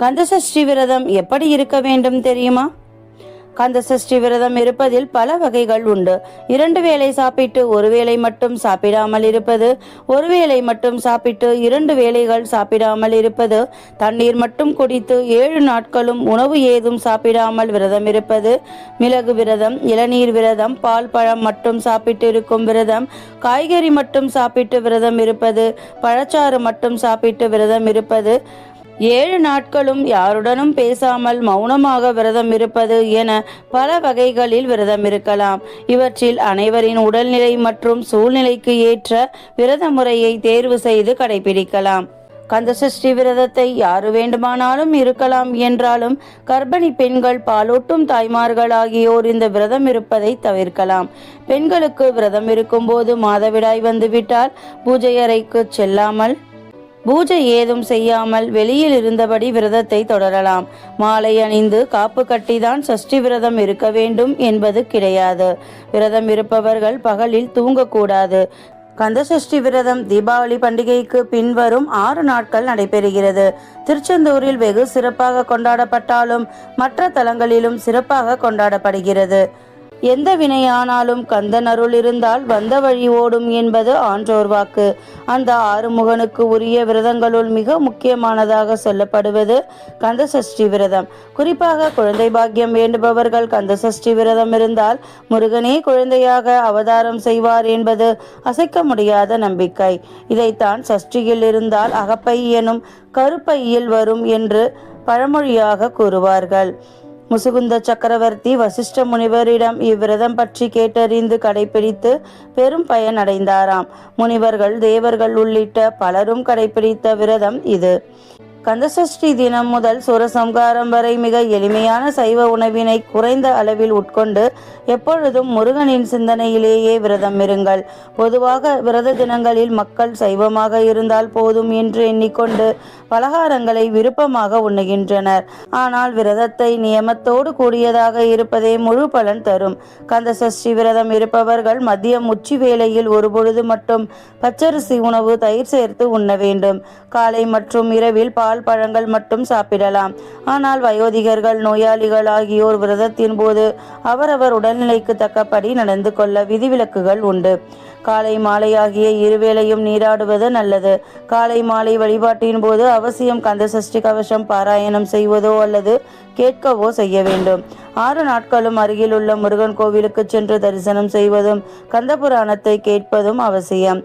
கந்தசஷ்டி விரதம் எப்படி இருக்க வேண்டும் தெரியுமா? கந்தசஷ்டி விரதம் இருப்பதில் பல வகைகள் உண்டு. 2 வேளை சாப்பிட்டு 1 வேளை மட்டும் சாப்பிடாமல் இருப்பது, 1 வேளை மட்டும் சாப்பிட்டு 2 வேளைகள் சாப்பிடாமல் இருப்பது, தண்ணீர் மட்டும் குடித்து 7 நாட்களும் உணவு ஏதும் சாப்பிடாமல் விரதம் இருப்பது, மிளகு விரதம், இளநீர் விரதம், பால் பழம் மட்டும் சாப்பிட்டு இருக்கும் விரதம், காய்கறி மட்டும் சாப்பிட்டு விரதம் இருப்பது, பழச்சாறு மட்டும் சாப்பிட்டு விரதம் இருப்பது, 7 நாட்களும் யாருடனும் பேசாமல் மௌனமாக விரதம் இருப்பது என பல வகைகளில் விரதம் இருக்கலாம். இவற்றில் அனைவரின் உடல்நிலை மற்றும் சூழ்நிலைக்கு ஏற்ற விரத முறையை தேர்வு செய்து கடைபிடிக்கலாம். கந்தசஷ்டி விரதத்தை யாரு வேண்டுமானாலும் இருக்கலாம் என்றாலும் கர்ப்பிணி பெண்கள், பாலூட்டும் தாய்மார்கள் ஆகியோர் இந்த விரதம் இருப்பதை தவிர்க்கலாம். பெண்களுக்கு விரதம் இருக்கும் போது மாதவிடாய் வந்துவிட்டால் பூஜை அறைக்கு செல்லாமல், பூஜை ஏதும் செய்யாமல் வெளியில் இருந்தபடி விரதத்தை தொடரலாம். மாலை அணிந்து காப்பு கட்டிதான் சஷ்டி விரதம் இருக்க வேண்டும் என்பது கிடையாது. விரதம் இருப்பவர்கள் பகலில் தூங்கக்கூடாது. கந்தசஷ்டி விரதம் தீபாவளி பண்டிகைக்கு பின்வரும் 6 நாட்கள் நடைபெறுகிறது. திருச்செந்தூரில் வெகு சிறப்பாக கொண்டாடப்பட்டாலும் மற்ற தலங்களிலும் சிறப்பாக கொண்டாடப்படுகிறது. எந்த வினையானாலும் கந்தன் அருள் இருந்தால் வந்த வழி ஓடும் என்பது ஆன்றோர் வாக்கு. அந்த ஆறுமுகனுக்கு உரிய விரதங்களுள் மிக முக்கியமானதாக சொல்லப்படுவது கந்தசஷ்டி விரதம். குறிப்பாக குழந்தை பாக்கியம் வேண்டுபவர்கள் கந்தசஷ்டி விரதம் இருந்தால் முருகனே குழந்தையாக அவதாரம் செய்வார் என்பது அசைக்க முடியாத நம்பிக்கை. இதைத்தான் சஷ்டியில் இருந்தால் அகப்பை எனும் கருப்பையில் வரும் என்று பழமொழியாக கூறுவார்கள். முசுகுந்த சக்கரவர்த்தி வசிஷ்ட முனிவரிடம் இவ்விரதம் பற்றி கேட்டறிந்து கடைபிடித்து பெரும் பயன் அடைந்தாராம். முனிவர்கள், தேவர்கள் உள்ளிட்ட பலரும் கடைபிடித்த விரதம் இது. கந்தசஷ்டி தினம் முதல் சூரசம்ஹாரம் வரை மிக எளிமையான சைவ உணவினை குறைந்த அளவில் உட்கொண்டு எப்பொழுதும் முருகனின் சிந்தனையிலேயே விரதம் இருங்கள். பொதுவாக விரத தினங்களில் மக்கள் சைவமாக இருந்தால் போதும் என்று எண்ணிக்கொண்டு பலகாரங்களை விருப்பமாக உண்ணுகின்றனர். ஆனால் விரதத்தை நியமத்தோடு கூடியதாக இருப்பதே முழு பலன் தரும். கந்தசஷ்டி விரதம் இருப்பவர்கள் மதியம் உச்சி வேளையில் ஒரு பொழுது மட்டும் பச்சரிசி உணவு தயிர் சேர்த்து உண்ண வேண்டும். காலை மற்றும் இரவில் பால் பழங்கள் மட்டும் சாப்பிடலாம். ஆனால் வயோதிகர்கள், நோயாளிகள் ஆகியோர் விரதத்தின் போது அவரவர் உடல்நிலைக்கு தக்கபடி நடந்து கொள்ள விதிவிலக்குகள் உண்டு. காலை மாலை ஆகிய 2 வேளையும் நீராடுவது நல்லது. காலை மாலை வழிபாட்டின் போது அவசியம் கந்தசஷ்டி கவசம் பாராயணம் செய்வதோ அல்லது கேட்கவோ செய்ய வேண்டும். 6 நாட்களும் அருகிலுள்ள முருகன் கோவிலுக்கு சென்று தரிசனம் செய்வதும் கந்த புராணத்தை கேட்பதும் அவசியம்.